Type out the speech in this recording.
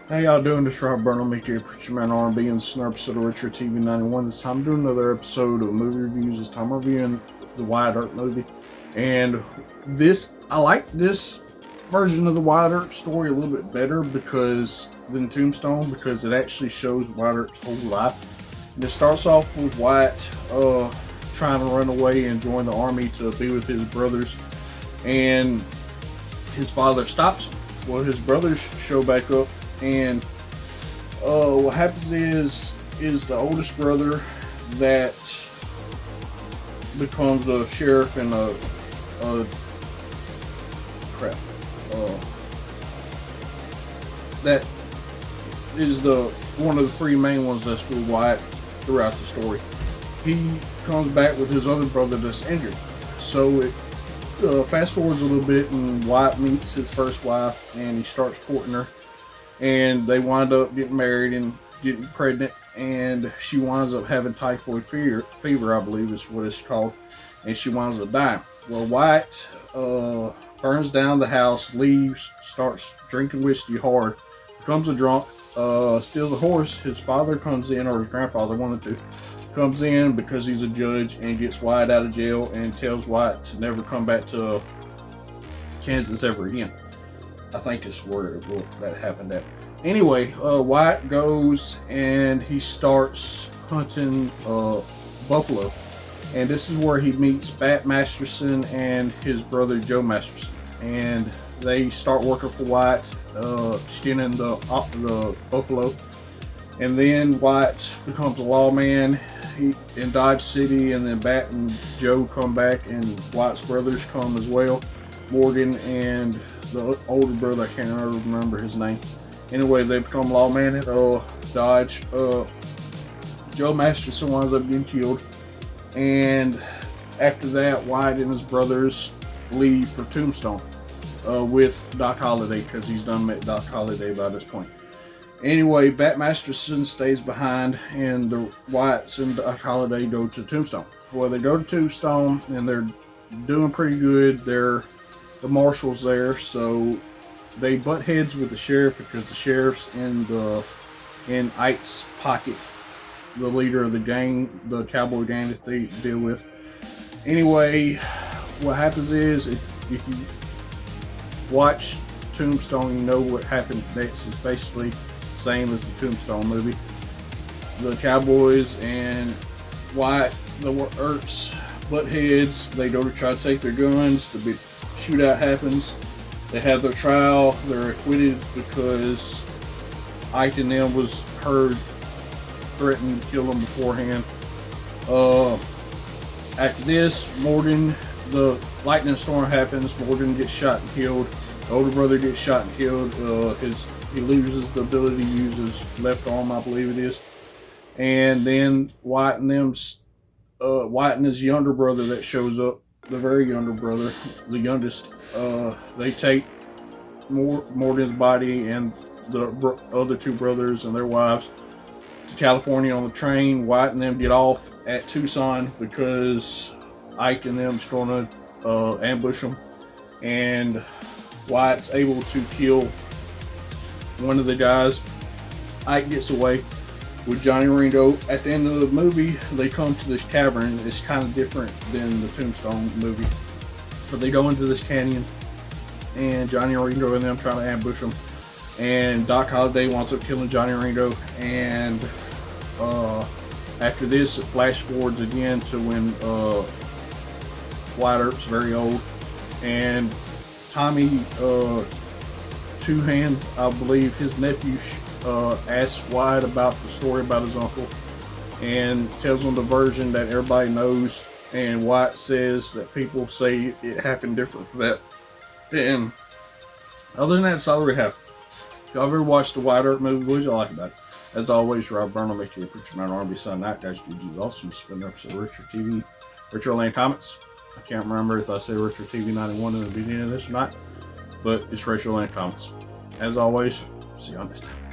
How y'all doing? This is Rob Burnham, aka Preacher Man R&B, and this is another episode of Retro TV 91. This time I'm doing another episode of movie reviews. This time I'm reviewing the Wyatt Earp movie. And I like this version of the Wyatt Earp story a little bit better than Tombstone, because it actually shows Wyatt Earp's whole life. And it starts off with Wyatt trying to run away and join the army to be with his brothers. And his father stops him. Well, his brothers show back up. And what happens is the oldest brother that becomes a sheriff and that is one of the three main ones that's with Wyatt throughout the story. He comes back with his other brother that's injured. So it fast forwards a little bit, and Wyatt meets his first wife, and he starts courting her. And they wind up getting married and getting pregnant, and she winds up having typhoid fever, I believe is what it's called, and she winds up dying. Well, Wyatt burns down the house, leaves, starts drinking whiskey hard, becomes a drunk, steals a horse. His father comes in, or his grandfather, one of the two, comes in because he's a judge and gets Wyatt out of jail and tells Wyatt to never come back to Kansas ever again. I think it's where that happened at. Anyway, Wyatt goes and he starts hunting buffalo. And this is where he meets Bat Masterson and his brother Joe Masterson. And they start working for Wyatt, skinning the buffalo. And then Wyatt becomes a lawman in Dodge City, and then Bat and Joe come back, and Wyatt's brothers come as well. Morgan and the older brother, I can't remember his name. Anyway, they become lawman at Dodge. Joe Masterson winds up getting killed, and after that, Wyatt and his brothers leave for Tombstone with Doc Holliday, because he's done met Doc Holliday by this point. Anyway, Bat Masterson stays behind, and the Wyatts and Doc Holliday go to Tombstone. Well, they go to Tombstone, and they're doing pretty good. The marshal's there, so they butt heads with the sheriff, because the sheriff's in Ike's pocket, the leader of the gang, the cowboy gang that they deal with. Anyway, what happens is, if you watch Tombstone, you know what happens next. It's basically the same as the Tombstone movie. The cowboys and Wyatt, the Earps, butt heads. They go to try to take their guns. The big shootout happens. They have their trial. They're acquitted because Ike and them was heard threatening to kill them beforehand. After this, Morgan, the lightning storm happens. Morgan gets shot and killed. The older brother gets shot and killed. He loses the ability to use his left arm, I believe it is. And then Wyatt and his younger brother that shows up, the very younger brother, the youngest, they take Morgan's body and the other two brothers and their wives to California on the train. Wyatt and them get off at Tucson because Ike and them's going to ambush them, and Wyatt's able to kill one of the guys. Ike gets away with Johnny Ringo. At the end of the movie, they come to this cavern. It's kind of different than the Tombstone movie, but they go into this canyon, and Johnny Ringo and them trying to ambush them. And Doc Holliday winds up killing Johnny Ringo. And after this, it flash forwards again to when Wyatt Earp's very old, and Tommy Two Hands, I believe, his nephew, asks Wyatt about the story about his uncle, and tells him the version that everybody knows. And Wyatt says that people say it happened different from that. And other than that, that's all we have. If y'all ever watched the Wyatt Earp movie, what did y'all like about it? As always, Rob Burnham, aka Preacher Man R&B Sunday Night. Guys, GG's awesome. Spend an episode of Retro TV. Retro Land Comics. I can't remember if I said Retro TV 91 in the beginning of this or not, but it's Retro Land Comics. As always, see y'all next time.